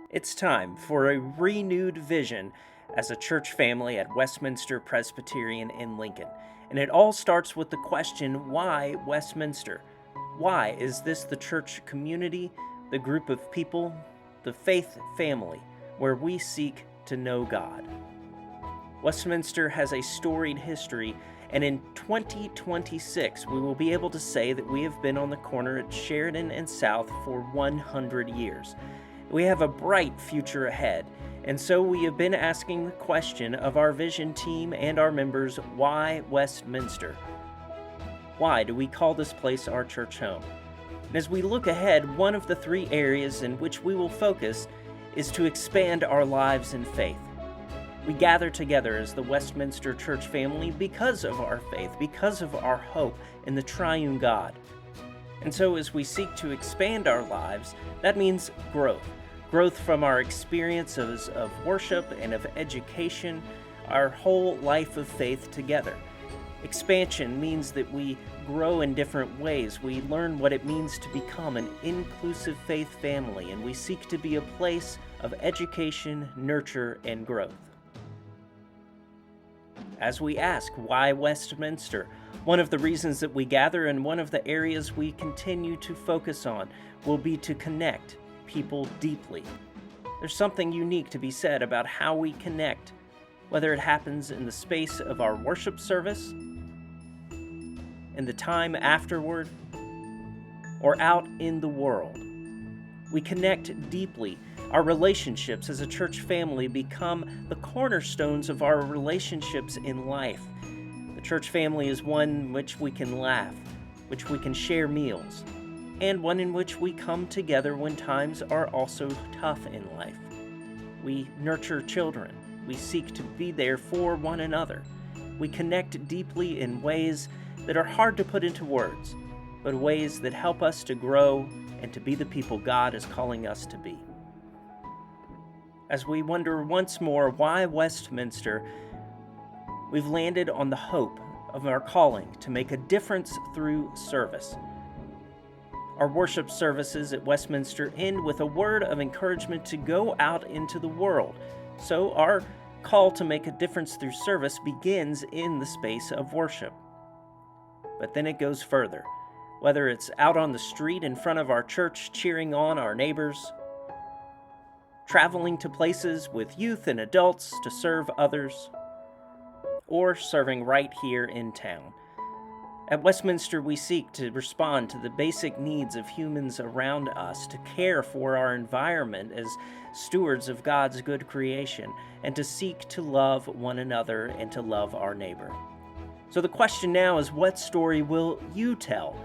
It's time for a renewed vision as a church family at Westminster Presbyterian in Lincoln. And it all starts with the question, why Westminster? Why is this the church community, the group of people, the faith family, where we seek to know God? Westminster has a storied history, and in 2026, we will be able to say that we have been on the corner at Sheridan and South for 100 years. We have a bright future ahead, and so we have been asking the question of our vision team and our members, why Westminster? Why do we call this place our church home? And as we look ahead, one of the three areas in which we will focus is to expand our lives in faith. We gather together as the Westminster church family because of our faith, because of our hope in the triune God. And so as we seek to expand our lives, that means growth. Growth from our experiences of worship and of education, our whole life of faith together. Expansion means that we grow in different ways. We learn what it means to become an inclusive faith family, and we seek to be a place of education, nurture, and growth. As we ask, why Westminster? One of the reasons that we gather and one of the areas we continue to focus on will be to connect people deeply. There's something unique to be said about how we connect, whether it happens in the space of our worship service, in the time afterward, or out in the world. We connect deeply. Our relationships as a church family become the cornerstones of our relationships in life. The church family is one in which we can laugh, which we can share meals, and one in which we come together when times are also tough in life. We nurture children. We seek to be there for one another. We connect deeply in ways that are hard to put into words, but ways that help us to grow and to be the people God is calling us to be. As we wonder once more why Westminster, we've landed on the hope of our calling to make a difference through service. Our worship services at Westminster end with a word of encouragement to go out into the world. So our call to make a difference through service begins in the space of worship. But then it goes further. Whether it's out on the street in front of our church cheering on our neighbors, traveling to places with youth and adults to serve others, or serving right here in town. At Westminster, we seek to respond to the basic needs of humans around us, to care for our environment as stewards of God's good creation, and to seek to love one another and to love our neighbor. So the question now is, what story will you tell?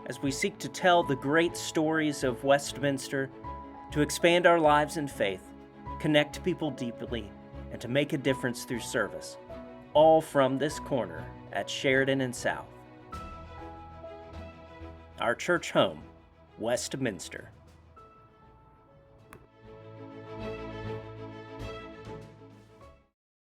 As we seek to tell the great stories of Westminster, to expand our lives in faith, connect people deeply, and to make a difference through service, all from this corner at Sheridan and South. Our church home, Westminster.